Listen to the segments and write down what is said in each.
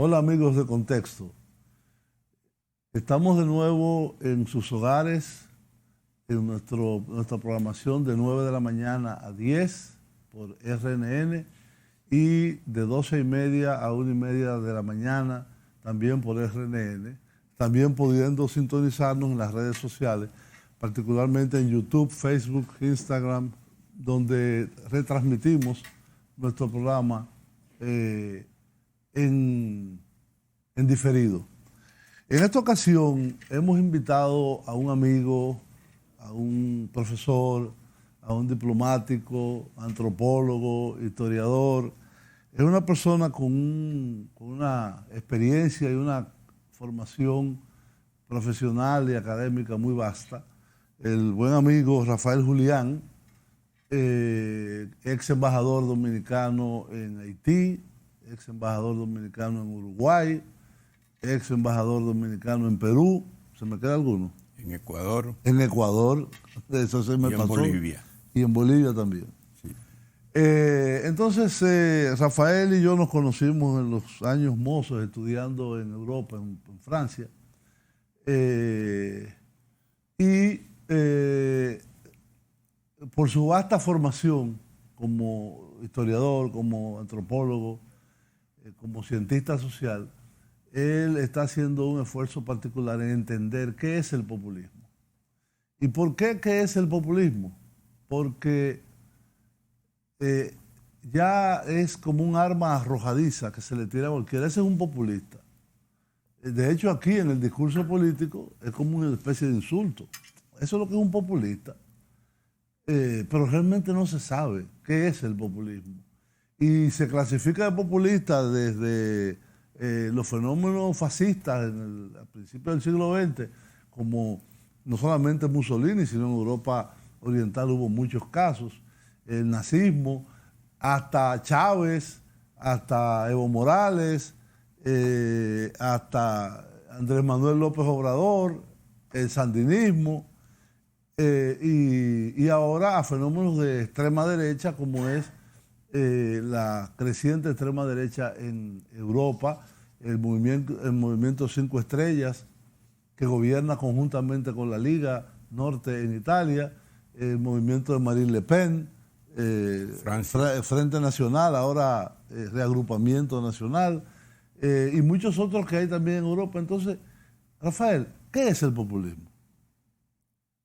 Hola amigos de Contexto. Estamos de nuevo en sus hogares, en nuestra programación de 9 de la mañana a 10 por RNN y de 12:30 a 1:30 de la mañana también por RNN, también pudiendo sintonizarnos en las redes sociales, particularmente en YouTube, Facebook, Instagram, donde retransmitimos nuestro programa en diferido. En esta ocasión hemos invitado a un amigo, a un profesor, a un diplomático, antropólogo, historiador. Es una persona con una experiencia y una formación profesional y académica muy vasta. El buen amigo Rafael Julián, ex embajador dominicano en Haití, ex embajador dominicano en Uruguay, ex embajador dominicano en Perú. ¿Se me queda alguno? En Ecuador. En Ecuador, eso se me y en pasó. Bolivia. Y en Bolivia también. Sí. Entonces, Rafael y yo nos conocimos en los años mozos estudiando en Europa, en Francia. Por su vasta formación como historiador, como antropólogo, como cientista social, él está haciendo un esfuerzo particular en entender qué es el populismo. ¿Y por qué es el populismo? Porque ya es como un arma arrojadiza que se le tira a cualquiera. Ese es un populista. De hecho, aquí en el discurso político es como una especie de insulto. Eso es lo que es un populista. Pero realmente no se sabe qué es el populismo. Y se clasifica de populista desde los fenómenos fascistas a principios del siglo XX, como no solamente Mussolini, sino en Europa Oriental hubo muchos casos, el nazismo, hasta Chávez, hasta Evo Morales, hasta Andrés Manuel López Obrador, el sandinismo, y ahora a fenómenos de extrema derecha como es la creciente extrema derecha en Europa, el movimiento Cinco Estrellas, que gobierna conjuntamente con la Liga Norte en Italia, el movimiento de Marine Le Pen, Frente Nacional, ahora Reagrupamiento Nacional, y muchos otros que hay también en Europa. Entonces, Rafael, ¿qué es el populismo?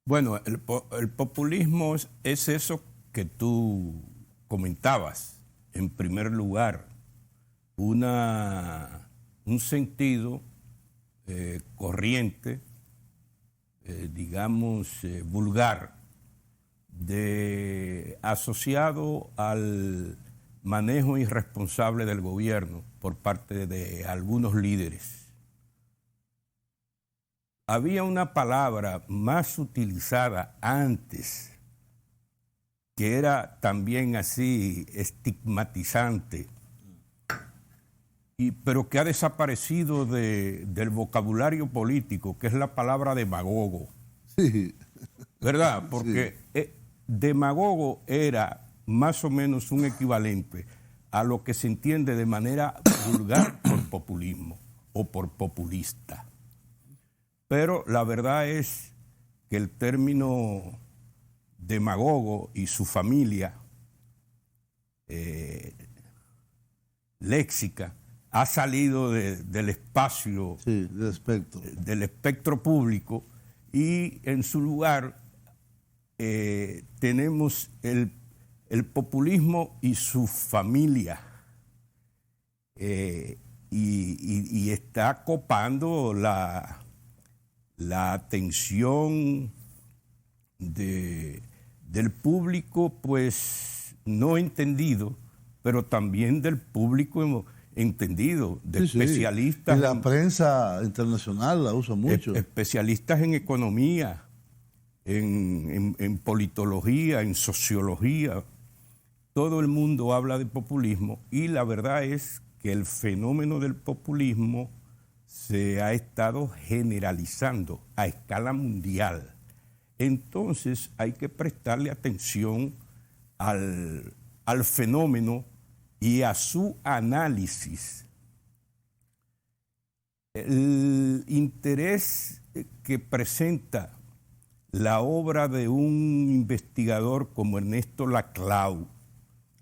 Bueno, el populismo es eso que tú comentabas. En primer lugar, un sentido corriente, digamos, vulgar, asociado al manejo irresponsable del gobierno por parte de algunos líderes. Había una palabra más utilizada antes, que era también así estigmatizante, pero que ha desaparecido del vocabulario político, que es la palabra demagogo. Sí. ¿Verdad? Porque sí, demagogo era más o menos un equivalente a lo que se entiende de manera vulgar por populismo o por populista. Pero la verdad es que el término demagogo y su familia léxica ha salido del espacio, sí, del espectro público, y en su lugar tenemos el populismo y su familia, y está copando la atención del público, pues no entendido, pero también del público entendido, de sí, especialistas. Sí. Y la prensa internacional la usa mucho. Especialistas en economía, en politología, en sociología. Todo el mundo habla de populismo, y la verdad es que el fenómeno del populismo se ha estado generalizando a escala mundial. Entonces hay que prestarle atención al fenómeno y a su análisis el interés que presenta la obra de un investigador como Ernesto Laclau,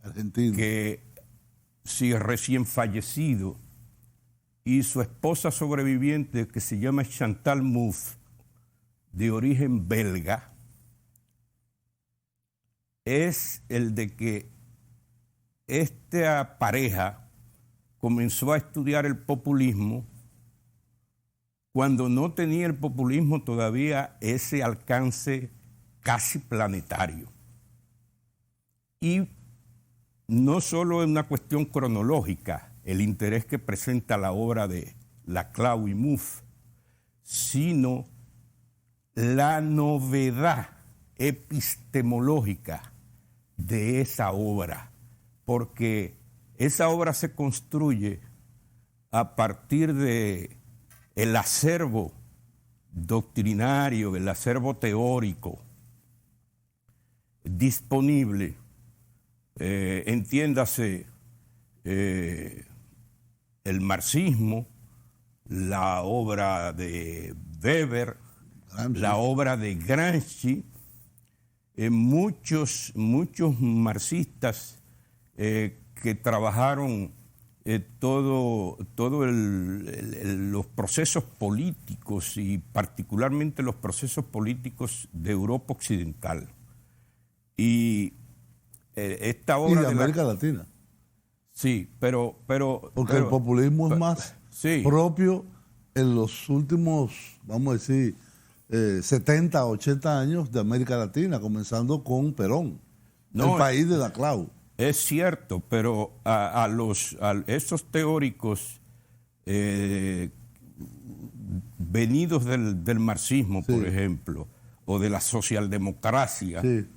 argentino, que sí, recién fallecido, y su esposa sobreviviente, que se llama Chantal Mouffe, de origen belga, es el de que esta pareja comenzó a estudiar el populismo cuando no tenía el populismo todavía ese alcance casi planetario. Y no solo es una cuestión cronológica, el interés que presenta la obra de Laclau y Mouffe, sino la novedad epistemológica de esa obra, porque esa obra se construye a partir de el acervo doctrinario, el acervo teórico disponible, entiéndase, el marxismo, la obra de Weber, Gramsci, la obra de Gramsci, muchos marxistas que trabajaron los procesos políticos y particularmente los procesos políticos de Europa Occidental. Y esta obra y de América Latina. Sí, pero porque el populismo es más sí, propio en los últimos, vamos a decir, 70, 80 años de América Latina, comenzando con Perón, el país de Laclau. Es cierto, pero a esos teóricos venidos del marxismo, Sí. por ejemplo, o de la socialdemocracia, Sí.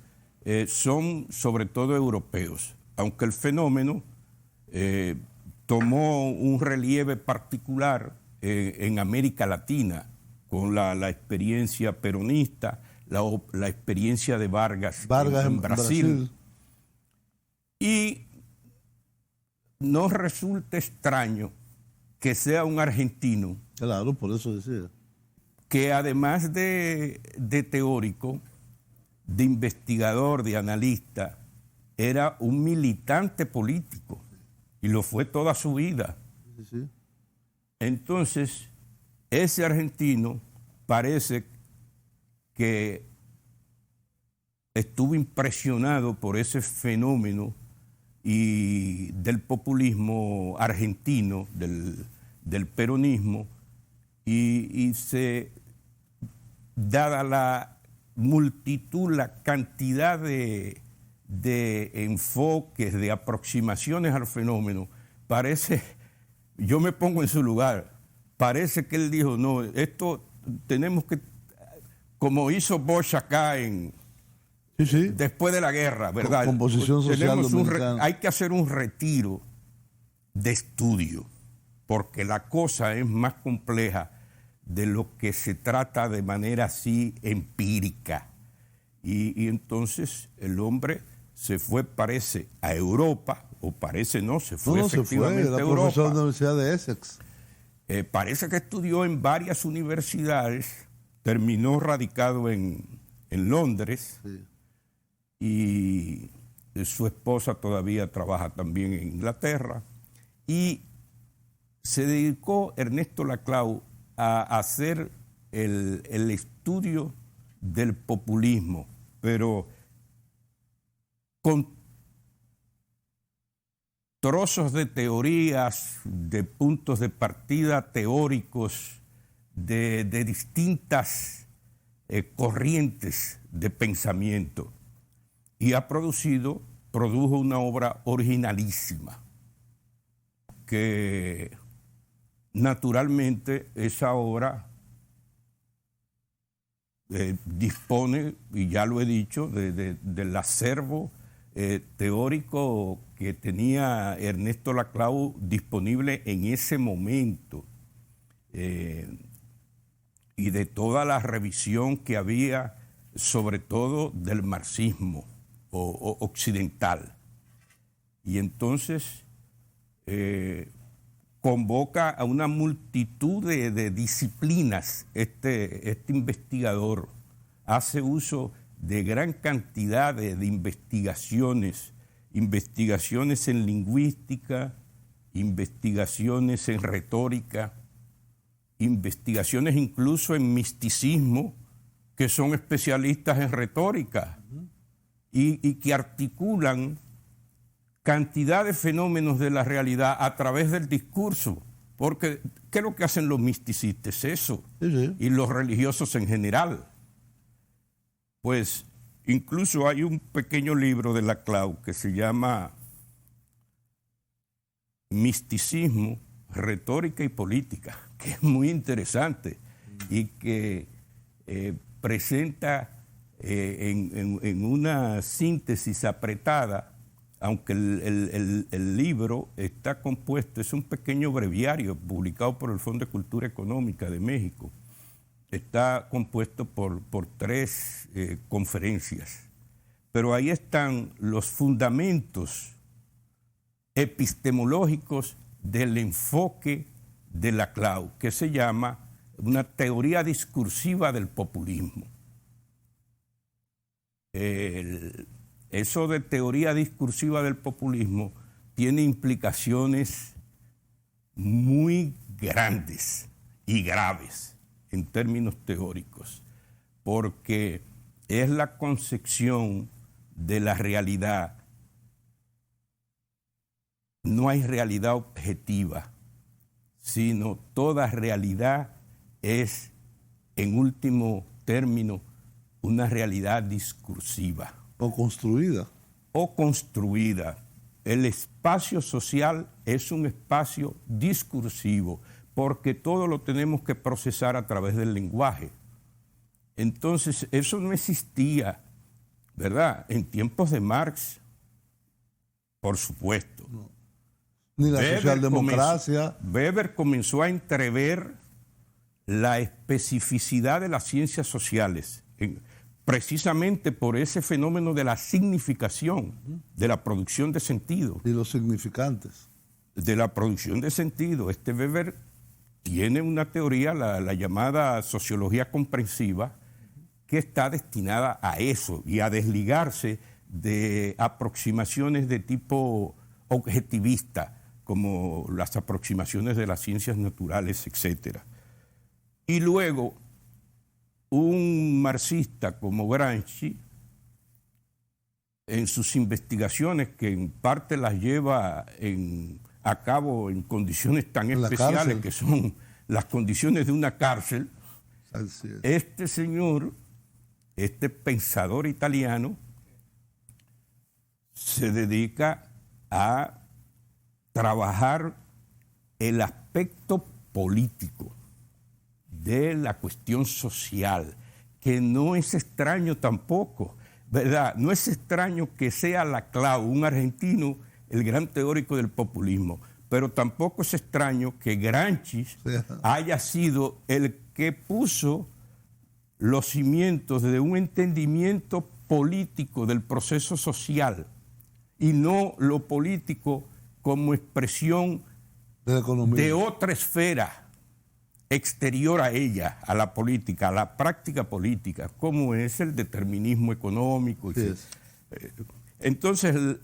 son sobre todo europeos, aunque el fenómeno tomó un relieve particular en América Latina, con la experiencia peronista, la experiencia de Vargas en Brasil. Y nos resulta extraño que sea un argentino. Claro, por eso decía. Que además de teórico, de investigador, de analista, era un militante político y lo fue toda su vida. Sí, sí. Entonces, ese argentino parece que estuvo impresionado por ese fenómeno y del populismo argentino, del peronismo, y dada la multitud, la cantidad de enfoques, de aproximaciones al fenómeno, parece, yo me pongo en su lugar, parece que él dijo, no, esto tenemos que, como hizo Bosch acá Sí. después de la guerra, ¿verdad? Composición social dominicana. Hay que hacer un retiro de estudio, porque la cosa es más compleja de lo que se trata de manera así empírica. Y entonces el hombre se fue, parece, a Europa, o parece no, se fue efectivamente a Europa. Profesor de la Universidad de Essex. Parece que estudió en varias universidades, terminó radicado en Londres. Sí. Y su esposa todavía trabaja también en Inglaterra, y se dedicó Ernesto Laclau a hacer el estudio del populismo, pero con trozos de teorías, de puntos de partida teóricos, de distintas corrientes de pensamiento. Y produjo una obra originalísima, que naturalmente esa obra dispone, y ya lo he dicho, del acervo teórico que tenía Ernesto Laclau disponible en ese momento, y de toda la revisión que había, sobre todo del marxismo occidental. Y entonces, convoca a una multitud de disciplinas. Este investigador hace uso de gran cantidad de investigaciones en lingüística, investigaciones en retórica, investigaciones incluso en misticismo, que son especialistas en retórica y que articulan cantidad de fenómenos de la realidad a través del discurso. Porque, ¿qué es lo que hacen los misticistas? Eso. Sí. Y los religiosos en general. Pues incluso hay un pequeño libro de Laclau que se llama Misticismo, Retórica y Política, que es muy interesante y que presenta en una síntesis apretada, aunque el libro está compuesto, es un pequeño breviario publicado por el Fondo de Cultura Económica de México. Está compuesto por 3 conferencias, pero ahí están los fundamentos epistemológicos del enfoque de Laclau, que se llama una teoría discursiva del populismo. Eso de teoría discursiva del populismo tiene implicaciones muy grandes y graves en términos teóricos, porque es la concepción de la realidad. No hay realidad objetiva, sino toda realidad es, en último término, una realidad discursiva. O construida. O construida. El espacio social es un espacio discursivo, porque todo lo tenemos que procesar a través del lenguaje. Entonces, eso no existía, ¿verdad? En tiempos de Marx, por supuesto. No. Ni la socialdemocracia. Weber comenzó a entrever la especificidad de las ciencias sociales, precisamente por ese fenómeno de la significación, de la producción de sentido. Y los significantes. De la producción de sentido. Weber tiene una teoría, la llamada sociología comprensiva, que está destinada a eso y a desligarse de aproximaciones de tipo objetivista, como las aproximaciones de las ciencias naturales, etc. Y luego, un marxista como Gramsci, en sus investigaciones, que en parte las lleva a cabo en condiciones tan especiales que son las condiciones de una cárcel, este señor, este pensador italiano, se dedica a trabajar el aspecto político de la cuestión social, que no es extraño tampoco, ¿verdad? No es extraño que sea Laclau, un argentino, el gran teórico del populismo, pero tampoco es extraño que Gramsci haya sido el que puso los cimientos de un entendimiento político del proceso social y no lo político como expresión de otra esfera exterior a ella, a la política, a la práctica política, como es el determinismo económico. Sí. Entonces,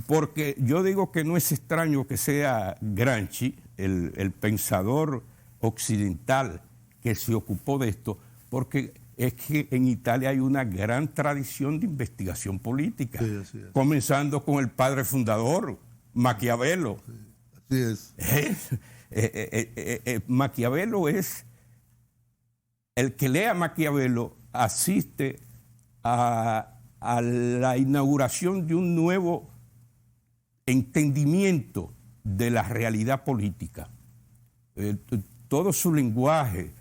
porque yo digo que no es extraño que sea Gramsci, el pensador occidental que se ocupó de esto, porque es que en Italia hay una gran tradición de investigación política, sí, comenzando con el padre fundador, Maquiavelo. Sí, así es. Maquiavelo es, el que lea Maquiavelo asiste a la inauguración de un nuevo entendimiento de la realidad política. Todo su lenguaje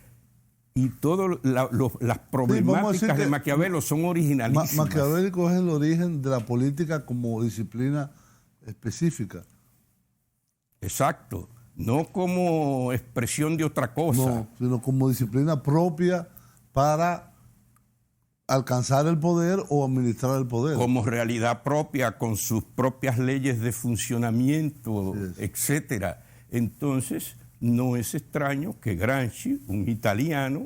y todas las problemáticas de Maquiavelo son originalísimas. Maquiavélico es el origen de la política como disciplina específica. Exacto. No como expresión de otra cosa. No, sino como disciplina propia para alcanzar el poder o administrar el poder. Como realidad propia, con sus propias leyes de funcionamiento, etcétera. Entonces, no es extraño que Gramsci, un italiano,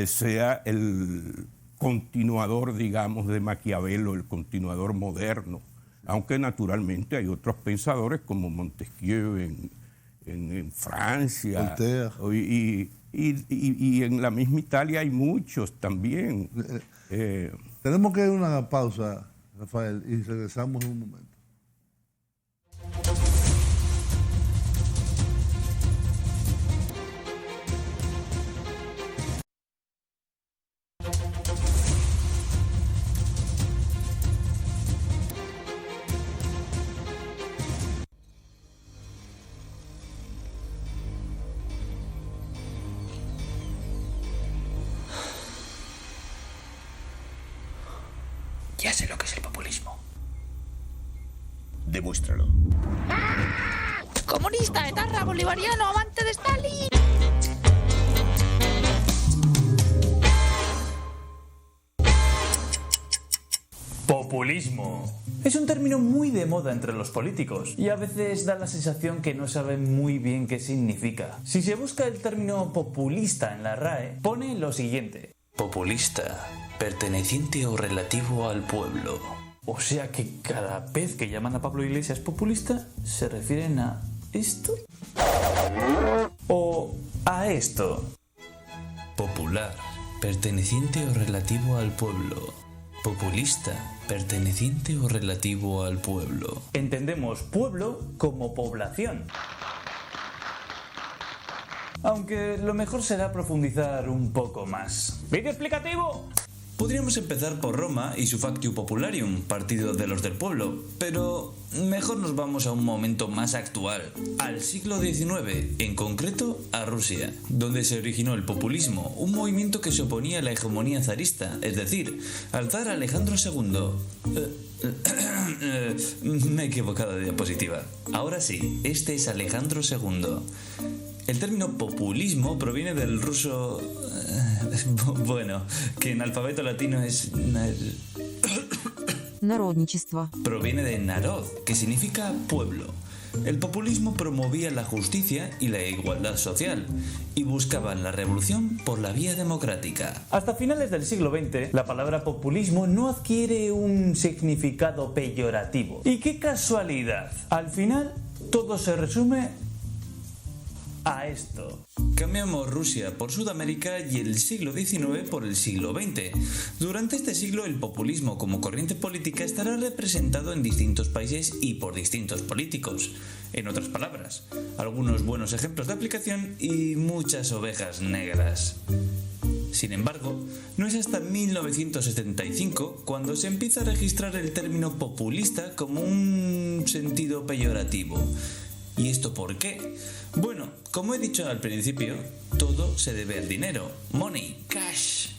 sea el continuador, digamos, de Maquiavelo, el continuador moderno, aunque naturalmente hay otros pensadores como Montesquieu en Francia, y en la misma Italia hay muchos también. Tenemos que ir a una pausa, Rafael, y regresamos en un momento. Ya sé lo que es el populismo. Demuéstralo. Comunista, etarra, bolivariano, amante de Stalin. Populismo. Es un término muy de moda entre los políticos y a veces da la sensación que no saben muy bien qué significa. Si se busca el término populista en la RAE, pone lo siguiente: populista, perteneciente o relativo al pueblo. O sea que cada vez que llaman a Pablo Iglesias populista, ¿se refieren a esto? ¿O a esto? Popular, perteneciente o relativo al pueblo. Populista, perteneciente o relativo al pueblo. Entendemos pueblo como población. Aunque lo mejor será profundizar un poco más. ¡Vídeo explicativo! Podríamos empezar por Roma y su Factio Popularium, partido de los del pueblo, pero mejor nos vamos a un momento más actual, al siglo XIX, en concreto a Rusia, donde se originó el populismo, un movimiento que se oponía a la hegemonía zarista, es decir, al zar Alejandro II. Me he equivocado de diapositiva. Ahora sí, este es Alejandro II. El término populismo proviene del ruso... bueno, que en alfabeto latino es... Народничество. Proviene de narod, que significa pueblo. El populismo promovía la justicia y la igualdad social y buscaban la revolución por la vía democrática. Hasta finales del siglo XX, la palabra populismo no adquiere un significado peyorativo. Y qué casualidad, al final todo se resume a esto. Cambiamos Rusia por Sudamérica y el siglo XIX por el siglo XX. Durante este siglo el populismo como corriente política estará representado en distintos países y por distintos políticos. En otras palabras, algunos buenos ejemplos de aplicación y muchas ovejas negras. Sin embargo, no es hasta 1975 cuando se empieza a registrar el término populista como un sentido peyorativo. ¿Y esto por qué? Bueno, como he dicho al principio, todo se debe al dinero. Money, cash.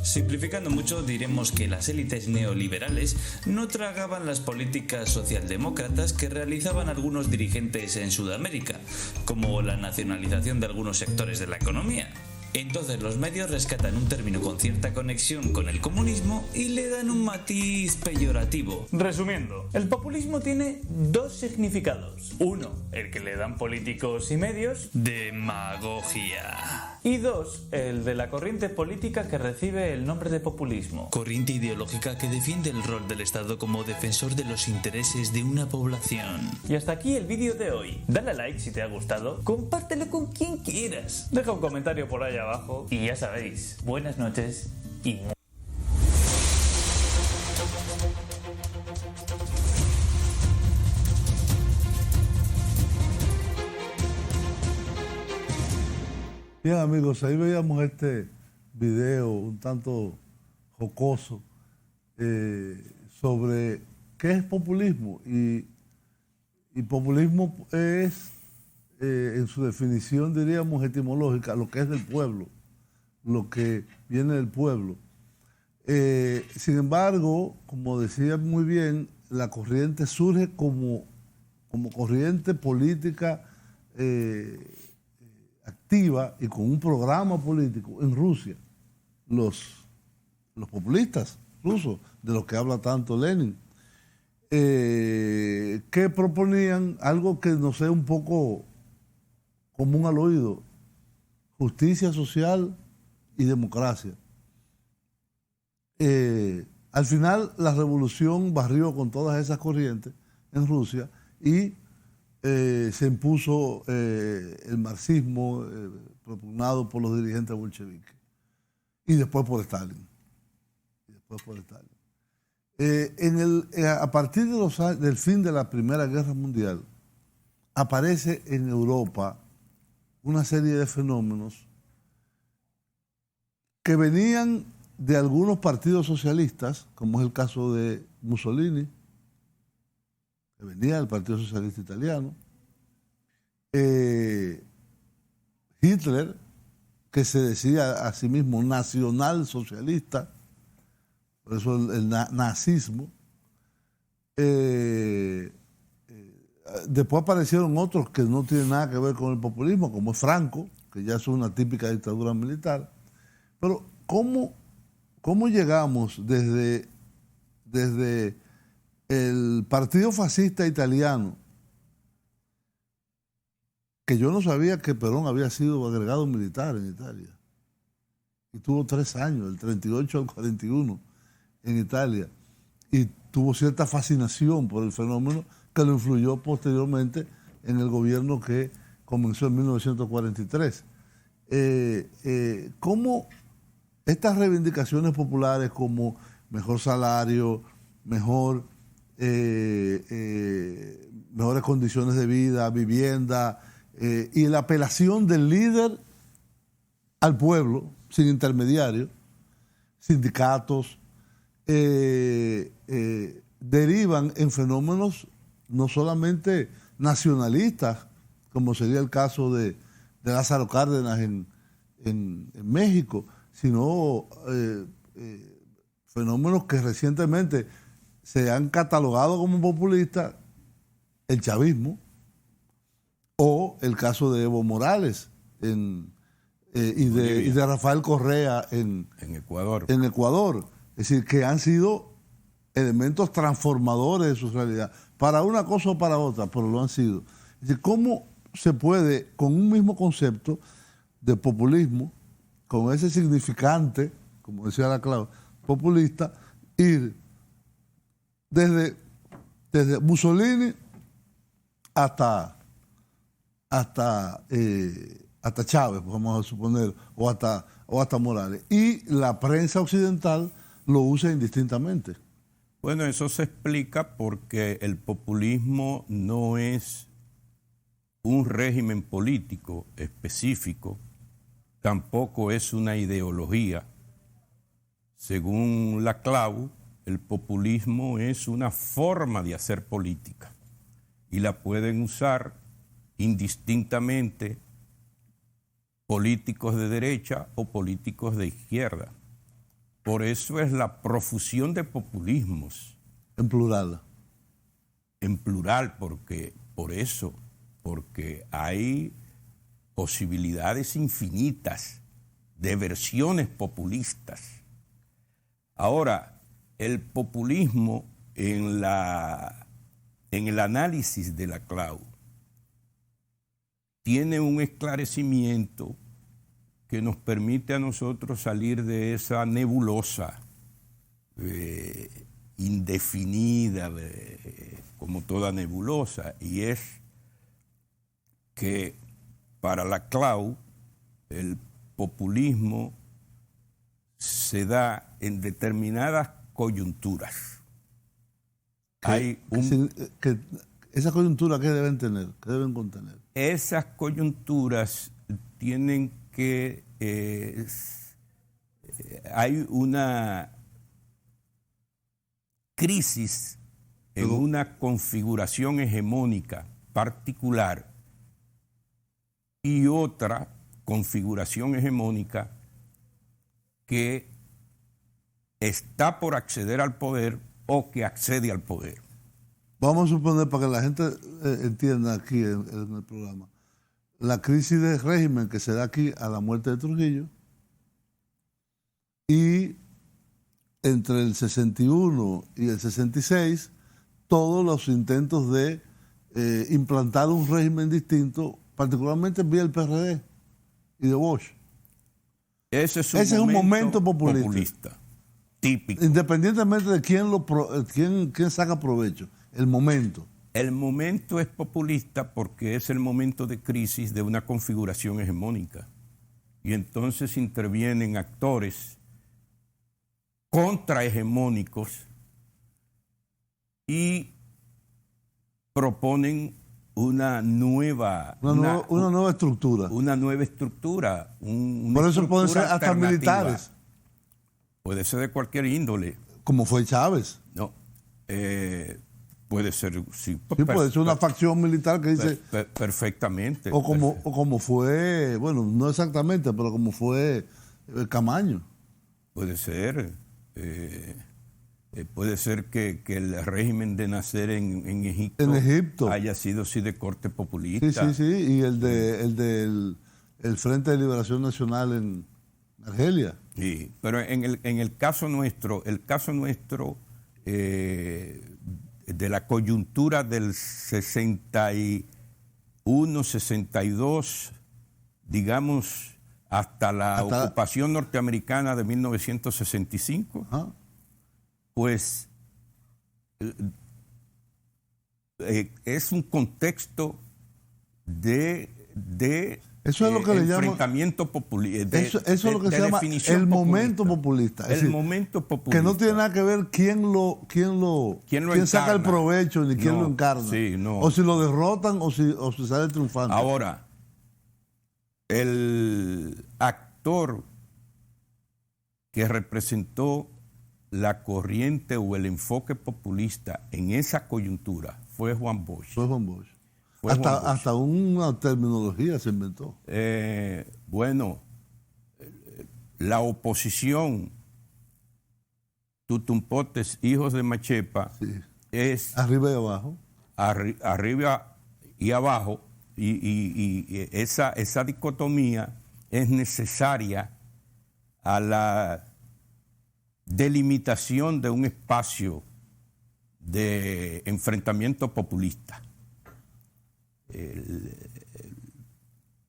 Simplificando mucho, diremos que las élites neoliberales no tragaban las políticas socialdemócratas que realizaban algunos dirigentes en Sudamérica, como la nacionalización de algunos sectores de la economía. Entonces los medios rescatan un término con cierta conexión con el comunismo y le dan un matiz peyorativo. Resumiendo, el populismo tiene dos significados. Uno, el que le dan políticos y medios, demagogia. Y dos, el de la corriente política que recibe el nombre de populismo. Corriente ideológica que defiende el rol del Estado como defensor de los intereses de una población. Y hasta aquí el vídeo de hoy. Dale a like si te ha gustado, compártelo con quien quieras. Deja un comentario por ahí abajo y ya sabéis, buenas noches y... Bien, amigos, ahí veíamos este video un tanto jocoso sobre qué es populismo. Y populismo es, en su definición, diríamos, etimológica, lo que es del pueblo, lo que viene del pueblo. Sin embargo, como decía muy bien, la corriente surge como corriente política activa y con un programa político en Rusia. Los los populistas rusos, de los que habla tanto Lenin, que proponían algo que nos sea un poco común al oído: justicia social y democracia. Al final la revolución barrió con todas esas corrientes en Rusia y se impuso el marxismo propugnado por los dirigentes bolcheviques y después por Stalin. A partir del fin de la Primera Guerra Mundial aparece en Europa una serie de fenómenos que venían de algunos partidos socialistas, como es el caso de Mussolini, que venía del Partido Socialista Italiano, Hitler, que se decía a sí mismo nacional socialista, por eso el nazismo. Después aparecieron otros que no tienen nada que ver con el populismo, como es Franco, que ya es una típica dictadura militar. Pero ¿cómo llegamos desde el Partido Fascista Italiano, que yo no sabía que Perón había sido agregado militar en Italia, y tuvo 3 años, del 38 al 41, en Italia, y tuvo cierta fascinación por el fenómeno que lo influyó posteriormente en el gobierno que comenzó en 1943. ¿Cómo estas reivindicaciones populares como mejor salario, mejores condiciones de vida, vivienda, y la apelación del líder al pueblo, sin intermediarios, sindicatos, derivan en fenómenos no solamente nacionalistas, como sería el caso de Lázaro Cárdenas en México, sino fenómenos que recientemente se han catalogado como populistas, el chavismo, o el caso de Evo Morales y de Rafael Correa en Ecuador. Es decir, que han sido elementos transformadores de su realidad, para una cosa o para otra, pero lo han sido. Es decir, ¿cómo se puede, con un mismo concepto de populismo, con ese significante, como decía la Clau, populista, ir desde Mussolini hasta Chávez, vamos a suponer, o hasta Morales? Y la prensa occidental lo usa indistintamente. Bueno, eso se explica porque el populismo no es un régimen político específico, tampoco es una ideología. Según la Clau, el populismo es una forma de hacer política y la pueden usar indistintamente políticos de derecha o políticos de izquierda. Por eso es la profusión de populismos. En plural. En plural, porque hay posibilidades infinitas de versiones populistas. Ahora, el populismo en el análisis de la Clau tiene un esclarecimiento que nos permite a nosotros salir de esa nebulosa indefinida, como toda nebulosa, y es que para la Clau el populismo se da en determinadas coyunturas. ¿Esa coyuntura qué deben tener? ¿Qué deben contener? Esas coyunturas tienen que... hay una crisis en una configuración hegemónica particular y otra configuración hegemónica que está por acceder al poder o que accede al poder. Vamos a suponer, para que la gente entienda aquí en el programa, la crisis de régimen que se da aquí a la muerte de Trujillo y entre el 61 y el 66 todos los intentos de implantar un régimen distinto, particularmente vía el PRD y de Bosch. Ese es un momento populista. Típico. Independientemente de quién saca provecho, el momento. El momento es populista porque es el momento de crisis de una configuración hegemónica. Y entonces intervienen actores contrahegemónicos y proponen una nueva estructura. Una nueva estructura. Por eso pueden ser hasta militares. Puede ser de cualquier índole. Como fue Chávez. No. Puede ser, sí. Puede ser una facción militar que dice... Perfectamente. O como fue, bueno, no exactamente, pero como fue Camaño. Puede ser. Puede ser que el régimen de Nasser en Egipto haya sido así de corte populista. Sí. Y el del Frente de Liberación Nacional en Argelia. Sí, pero en el caso nuestro, de la coyuntura del 61, 62, digamos, hasta la ocupación norteamericana de 1965, ajá. Pues es un contexto de eso es lo que enfrentamiento populista. Eso es lo que se llama el momento populista. El momento populista. Que no tiene nada que ver quién saca el provecho ni quién lo encarna. Sí, no. O si lo derrotan o si sale triunfante. Ahora, el actor que representó la corriente o el enfoque populista en esa coyuntura fue Juan Bosch. Hasta una terminología se inventó. Bueno, la oposición, tutumpotes, hijos de Machepa, sí. Es arriba y abajo. Arriba y abajo, y esa dicotomía es necesaria a la delimitación de un espacio de enfrentamiento populista.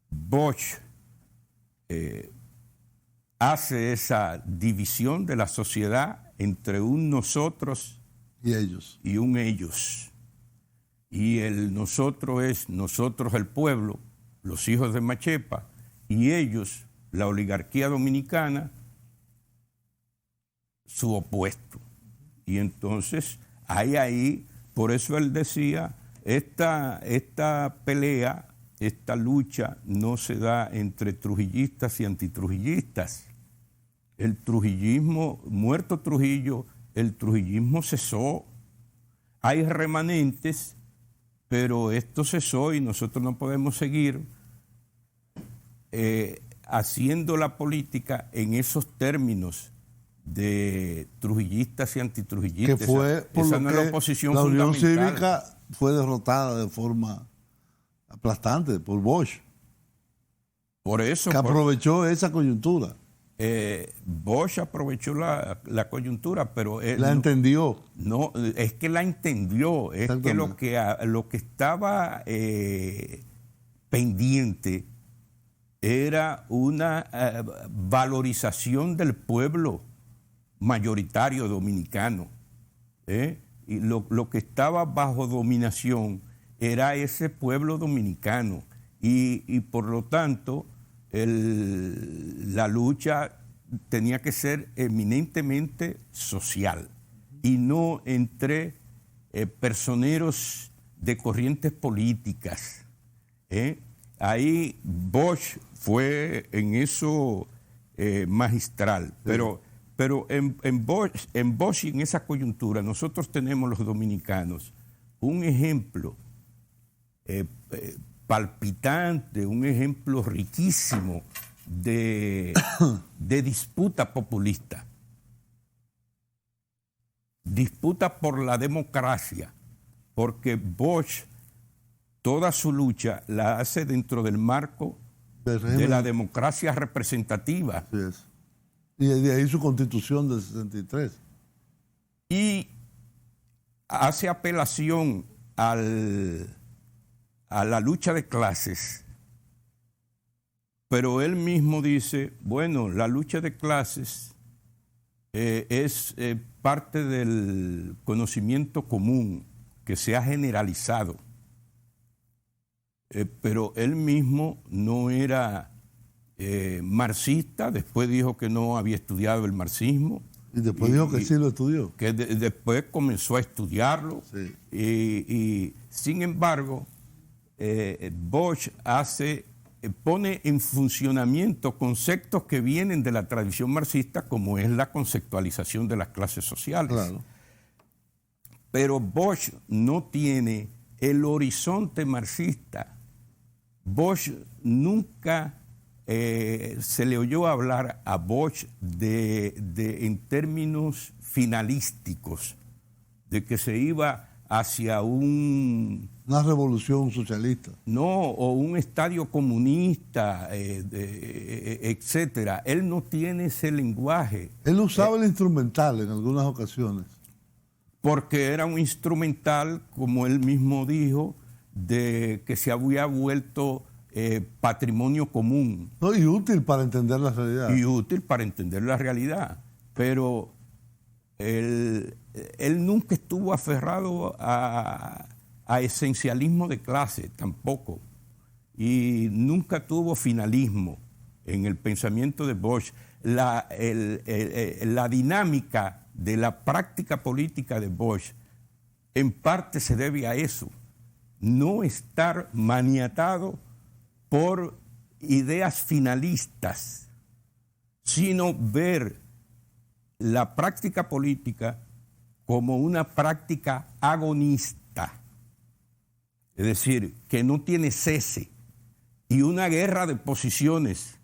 Bosch hace esa división de la sociedad entre un nosotros y ellos. Y un ellos. Y el nosotros es nosotros el pueblo, los hijos de Machepa, y ellos, la oligarquía dominicana, su opuesto. Y entonces hay ahí, por eso él decía, esta pelea, esta lucha no se da entre trujillistas y antitrujillistas. El trujillismo, muerto Trujillo, el trujillismo cesó. Hay remanentes, pero esto cesó y nosotros no podemos seguir haciendo la política en esos términos de trujillistas y antitrujillistas. Que fue por esa lo no que es la oposición la Unión fundamental. Cívica fue derrotada de forma aplastante por Bosch. Por eso. Que aprovechó esa coyuntura. Bosch aprovechó la coyuntura, pero él la entendió. No, es que la entendió. Es que lo que estaba pendiente era una valorización del pueblo mayoritario dominicano. Y lo que estaba bajo dominación era ese pueblo dominicano. Y por lo tanto, la lucha tenía que ser eminentemente social y no entre personeros de corrientes políticas. Ahí Bosch fue en eso magistral, pero en Bosch y en esa coyuntura nosotros tenemos los dominicanos un ejemplo palpitante, un ejemplo riquísimo de disputa populista. Disputa por la democracia, porque Bosch toda su lucha la hace dentro del marco de la democracia representativa. Sí es. Y de ahí su constitución del 63. Y hace apelación a la lucha de clases, pero él mismo dice, bueno, la lucha de clases es parte del conocimiento común que se ha generalizado, pero él mismo no era marxista, después dijo que no había estudiado el marxismo. Y después dijo que sí lo estudió. Que después comenzó a estudiarlo. Sí. Y sin embargo, Bosch pone en funcionamiento conceptos que vienen de la tradición marxista, como es la conceptualización de las clases sociales. Claro. Pero Bosch no tiene el horizonte marxista. Bosch nunca se le oyó hablar a Bosch en términos finalísticos, de que se iba hacia una revolución socialista. No, o un estadio comunista, etcétera. Él no tiene ese lenguaje. Él usaba el instrumental en algunas ocasiones. Porque era un instrumental, como él mismo dijo, de que se había vuelto patrimonio común. No, y útil para entender la realidad. Y útil para entender la realidad. Pero él nunca estuvo aferrado a esencialismo de clase, tampoco. Y nunca tuvo finalismo en el pensamiento de Bosch. La dinámica de la práctica política de Bosch en parte se debe a eso. No estar maniatado por ideas finalistas, sino ver la práctica política como una práctica agonista, es decir, que no tiene cese, y una guerra de posiciones,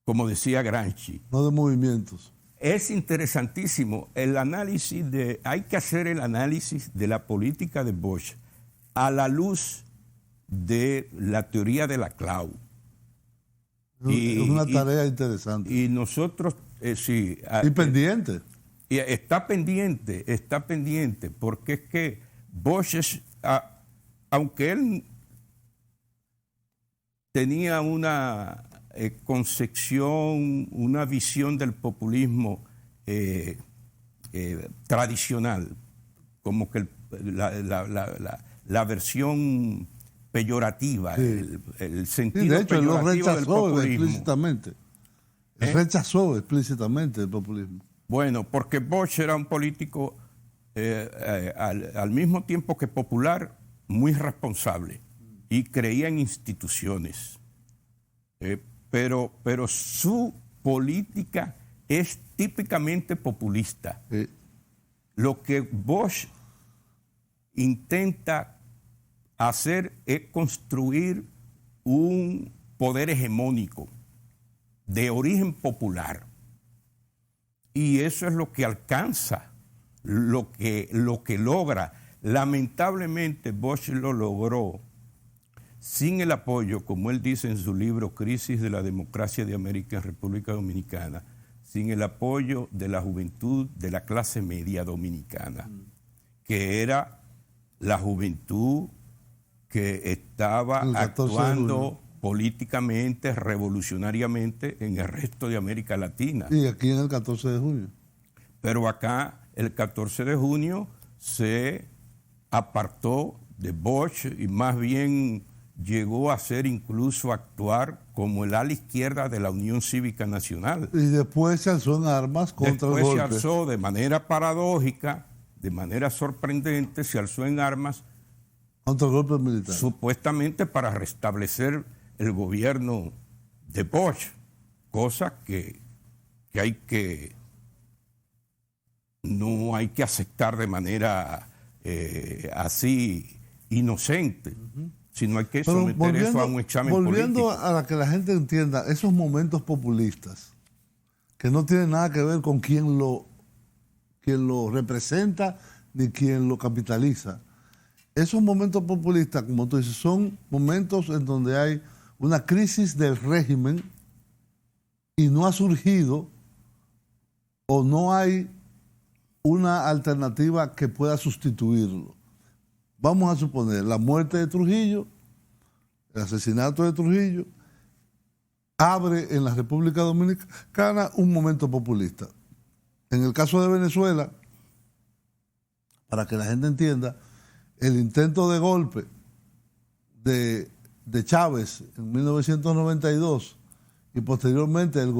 como decía Gramsci. No de movimientos. Es interesantísimo el análisis hay que hacer el análisis de la política de Bosch a la luz de la teoría de Laclau. Es una tarea interesante. Y nosotros, sí. Y pendiente. Y está pendiente, porque es que Bosch aunque él tenía una concepción, una visión del populismo tradicional, como que la versión peyorativa, sí. el sentido de hecho, peyorativo él lo rechazó del populismo. explícitamente. Él rechazó explícitamente el populismo. Bueno, porque Bosch era un político al mismo tiempo que popular, muy responsable, y creía en instituciones. Pero su política es típicamente populista. Sí. Lo que Bosch intenta hacer es construir un poder hegemónico de origen popular. Y eso es lo que alcanza, lo que logra. Lamentablemente Bosch lo logró sin el apoyo, como él dice en su libro Crisis de la Democracia de América en República Dominicana, sin el apoyo de la juventud de la clase media dominicana, que era la juventud que estaba actuando políticamente, revolucionariamente en el resto de América Latina. Y aquí en el 14 de junio. Pero acá, el 14 de junio, se apartó de Bosch y más bien llegó a ser incluso actuar como el ala izquierda de la Unión Cívica Nacional. Y después se alzó en armas contra el golpe. Después se alzó de manera paradójica, de manera sorprendente, se alzó en armas contra el golpe militar. Supuestamente para restablecer el gobierno de Bosch, cosa que no hay que aceptar de manera así inocente, sino hay que someter eso a un examen político. Volviendo a que la gente entienda esos momentos populistas, que no tienen nada que ver con quién lo representa ni quién lo capitaliza. Esos momentos populistas, como tú dices, son momentos en donde hay una crisis del régimen y no ha surgido o no hay una alternativa que pueda sustituirlo. Vamos a suponer la muerte de Trujillo, el asesinato de Trujillo, abre en la República Dominicana un momento populista. En el caso de Venezuela, para que la gente entienda, el intento de golpe de Chávez en 1992 y posteriormente el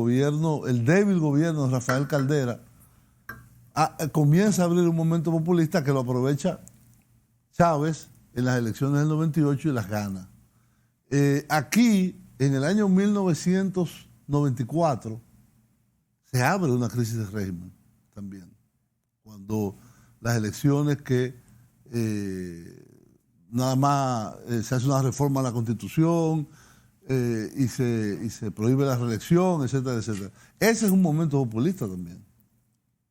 débil gobierno de Rafael Caldera, comienza a abrir un momento populista que lo aprovecha Chávez en las elecciones del 98 y las gana. Aquí, en el año 1994, se abre una crisis de régimen también, cuando las elecciones que nada más se hace una reforma a la Constitución y se prohíbe la reelección, etcétera, etcétera. Ese es un momento populista también.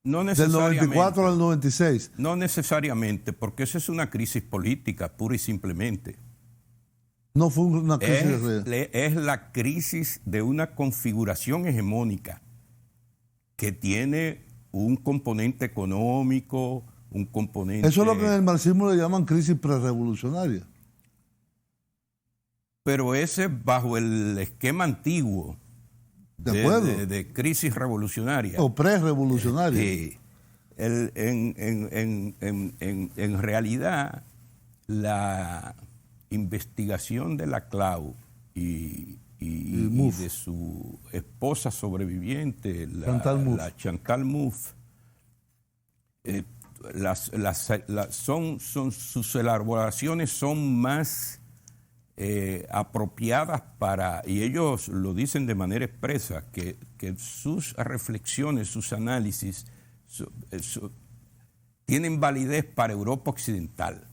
No Del 94 al 96. No necesariamente, porque esa es una crisis política, pura y simplemente. No fue una crisis de régimen. Es la crisis de una configuración hegemónica que tiene un componente económico, un componente... Eso es lo que en el marxismo le llaman crisis prerevolucionaria. Pero ese bajo el esquema antiguo de crisis revolucionaria. O prerevolucionaria. En realidad, la investigación de la Clau y de su esposa sobreviviente, la Chantal Mouffe, sus elaboraciones son más apropiadas para, y ellos lo dicen de manera expresa, que sus reflexiones, sus análisis tienen validez para Europa Occidental.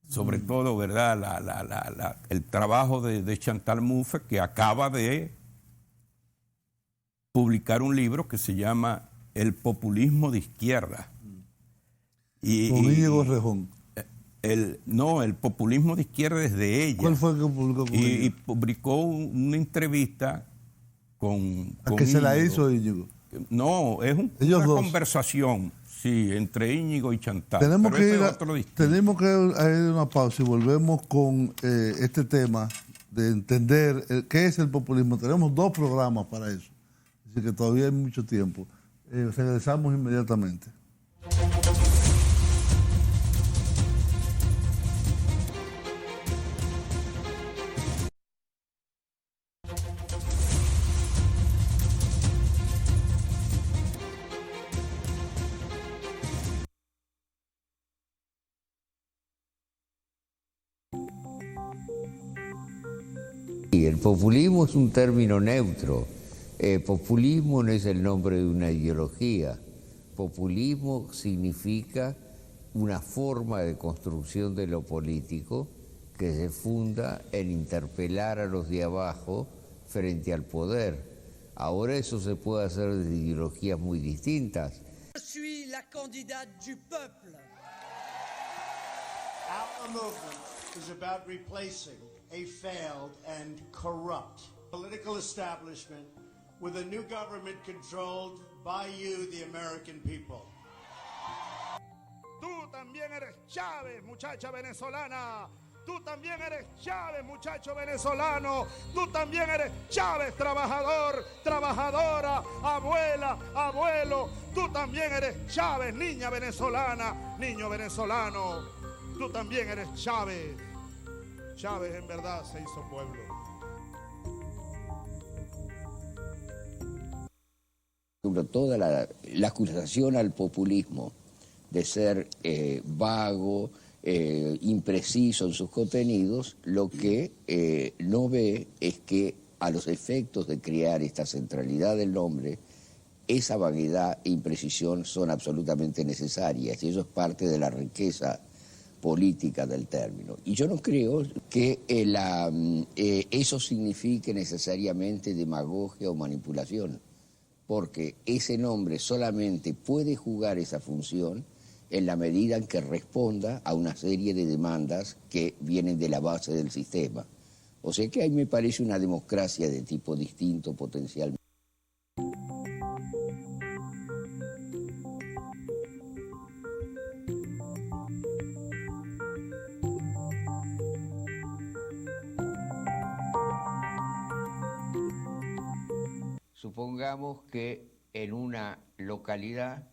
Sobre todo, ¿verdad? El trabajo de Chantal Mouffe, que acaba de publicar un libro que se llama El populismo de izquierda. Con Íñigo Rejón. El populismo de izquierda es de ella. ¿Cuál fue el que publicó con ella? Y publicó una entrevista con ¿A qué se la hizo Íñigo? No, es una conversación, sí, entre Íñigo y Chantal. Tenemos que ir a una pausa y volvemos con este tema de entender qué es el populismo. Tenemos 2 programas para eso, así que todavía hay mucho tiempo. Regresamos inmediatamente. Y el populismo es un término neutro. Populismo no es el nombre de una ideología. Populismo significa una forma de construcción de lo político que se funda en interpelar a los de abajo frente al poder. Ahora eso se puede hacer de ideologías muy distintas. Je suis la candidate du peuple. Our movement is about replacing a failed and corrupt political establishment with a new government controlled by you, the American people. Tú también eres Chávez, muchacha venezolana. Tú también eres Chávez, muchacho venezolano. Tú también eres Chávez, trabajador, trabajadora, abuela, abuelo. Tú también eres Chávez, niña venezolana, niño venezolano. Tú también eres Chávez. Chávez en verdad se hizo pueblo. Toda la acusación al populismo de ser vago, impreciso en sus contenidos, lo que no ve es que a los efectos de crear esta centralidad del nombre, esa vaguedad e imprecisión son absolutamente necesarias y eso es parte de la riqueza política del término. Y yo no creo que eso signifique necesariamente demagogia o manipulación, porque ese nombre solamente puede jugar esa función en la medida en que responda a una serie de demandas que vienen de la base del sistema. O sea que ahí me parece una democracia de tipo distinto potencialmente. supongamos que en una localidad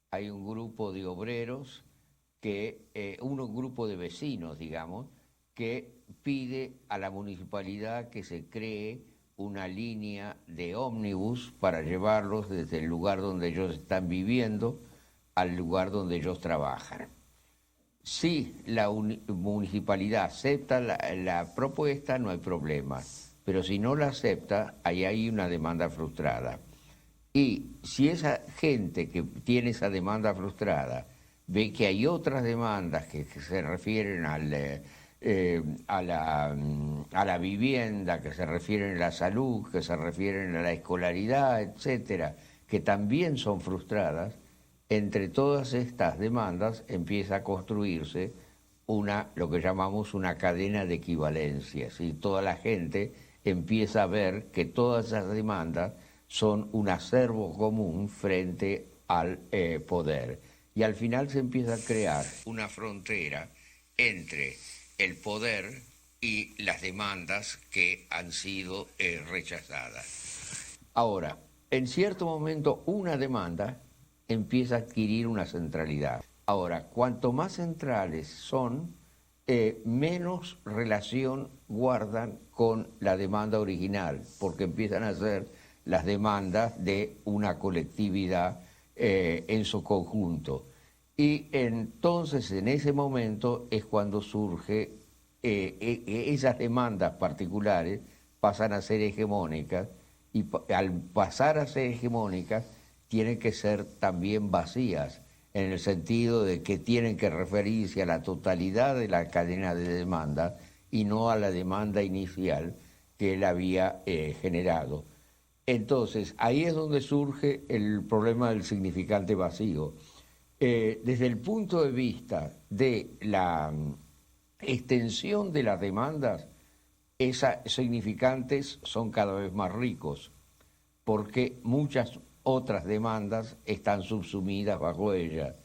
hay un grupo de obreros, un grupo de vecinos, digamos, que pide a la municipalidad que se cree una línea de ómnibus para llevarlos desde el lugar donde ellos están viviendo al lugar donde ellos trabajan. Si la municipalidad acepta la propuesta, no hay problema, pero si no la acepta, ahí hay una demanda frustrada. Y si esa gente que tiene esa demanda frustrada ve que hay otras demandas que se refieren a la vivienda, que se refieren a la salud, que se refieren a la escolaridad, etcétera, que también son frustradas, entre todas estas demandas empieza a construirse lo que llamamos una cadena de equivalencias, y toda la gente empieza a ver que todas esas demandas son un acervo común frente al poder. Y al final se empieza a crear una frontera entre el poder y las demandas que han sido rechazadas. Ahora, en cierto momento una demanda empieza a adquirir una centralidad. Ahora, cuanto más centrales son, menos relación guardan con la demanda original, porque empiezan a ser las demandas de una colectividad en su conjunto. Y entonces, en ese momento, es cuando surge, esas demandas particulares pasan a ser hegemónicas, y al pasar a ser hegemónicas, tienen que ser también vacías, en el sentido de que tienen que referirse a la totalidad de la cadena de demanda y no a la demanda inicial que él había generado. Entonces, ahí es donde surge el problema del significante vacío. Desde el punto de vista de la extensión de las demandas, esos significantes son cada vez más ricos, porque muchas otras demandas están subsumidas bajo ellas.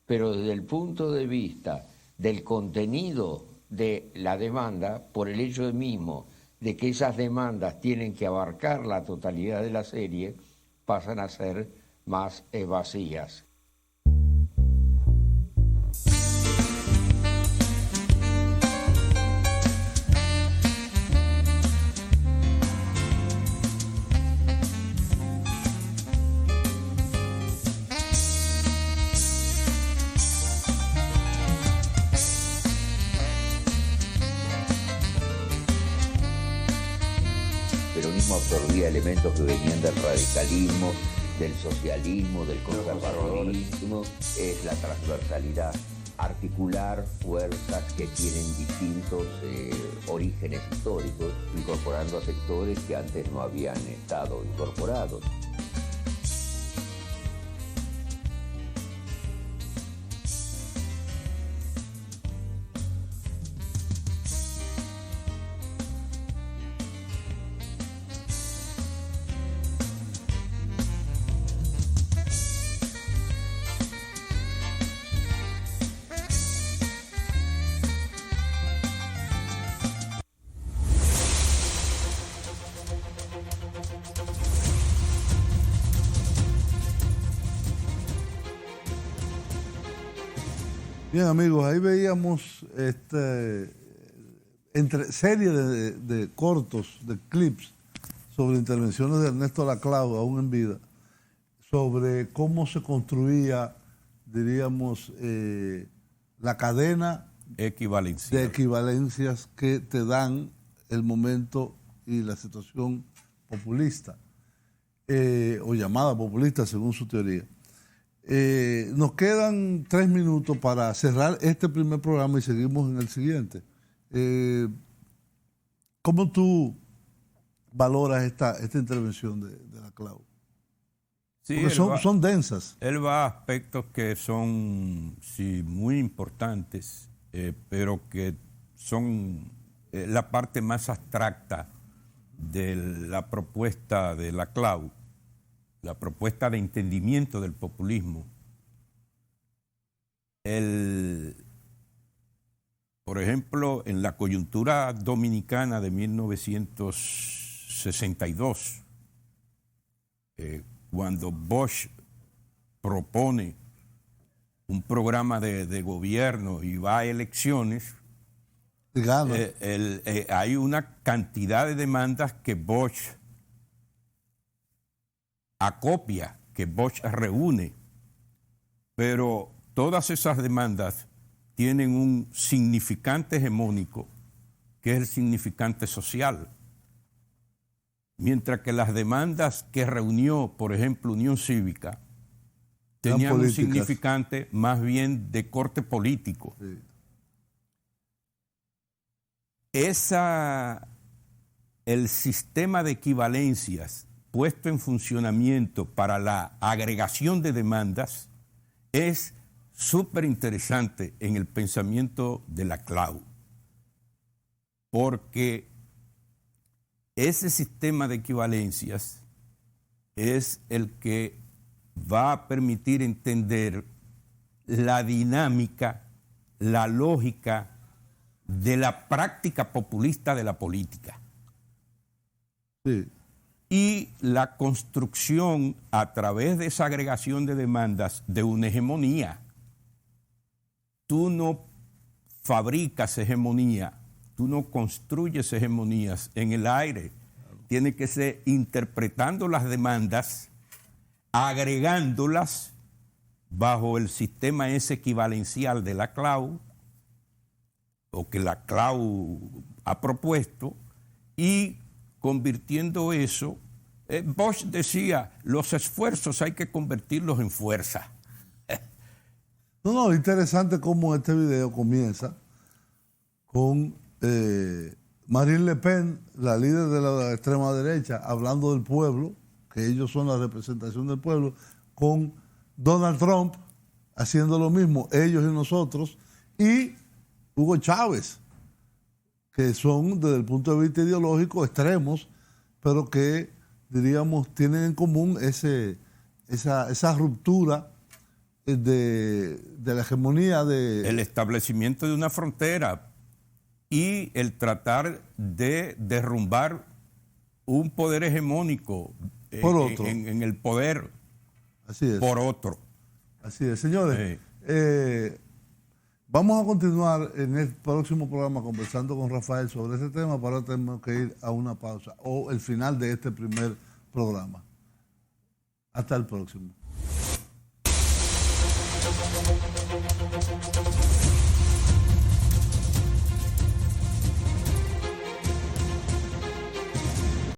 Pero desde el punto de vista del contenido de la demanda, por el hecho mismo de que esas demandas tienen que abarcar la totalidad de la serie, pasan a ser más vacías. Absorbía elementos que venían del radicalismo, del socialismo, del conservadurismo. Es la transversalidad, articular fuerzas que tienen distintos orígenes históricos, incorporando a sectores que antes no habían estado incorporados. Bien, amigos, ahí veíamos serie de cortos, de clips, sobre intervenciones de Ernesto Laclau, aún en vida, sobre cómo se construía, diríamos, la cadena de equivalencias que te dan el momento y la situación populista, o llamada populista según su teoría. Nos quedan 3 minutos para cerrar este primer programa y seguimos en el siguiente. ¿Cómo tú valoras esta intervención de Laclau? Sí, porque son densas. Él va a aspectos que son, sí, muy importantes, pero que son la parte más abstracta de la propuesta de Laclau, la propuesta de entendimiento del populismo. Por ejemplo, en la coyuntura dominicana de 1962, cuando Bush propone un programa de gobierno y va a elecciones, Gana. hay una cantidad de demandas que Bush acopia, que Bush reúne, pero todas esas demandas tienen un significante hegemónico, que es el significante social. Mientras que las demandas que reunió, por ejemplo, Unión Cívica, tenían un significante más bien de corte político. Sí. El sistema de equivalencias puesto en funcionamiento para la agregación de demandas es súper interesante en el pensamiento de Laclau, porque ese sistema de equivalencias es el que va a permitir entender la dinámica, la lógica de la práctica populista de la política. Sí. Y la construcción a través de esa agregación de demandas de una hegemonía. Tú no fabricas hegemonía, tú no construyes hegemonías en el aire. Tiene que ser interpretando las demandas, agregándolas bajo el sistema ese equivalencial de Laclau, o que Laclau ha propuesto, y convirtiendo eso, Bush decía, los esfuerzos hay que convertirlos en fuerza. No, interesante cómo este video comienza con Marine Le Pen, la líder de la extrema derecha, hablando del pueblo, que ellos son la representación del pueblo, con Donald Trump haciendo lo mismo, ellos y nosotros, y Hugo Chávez, que son desde el punto de vista ideológico extremos, pero que, diríamos, tienen en común esa ruptura de la hegemonía de... El establecimiento de una frontera y el tratar de derrumbar un poder hegemónico por otro. En el poder. Así es. Por otro. Así es. Señores, vamos a continuar en el próximo programa conversando con Rafael sobre ese tema, pero ahora tenemos que ir a una pausa o el final de este primer programa. Hasta el próximo.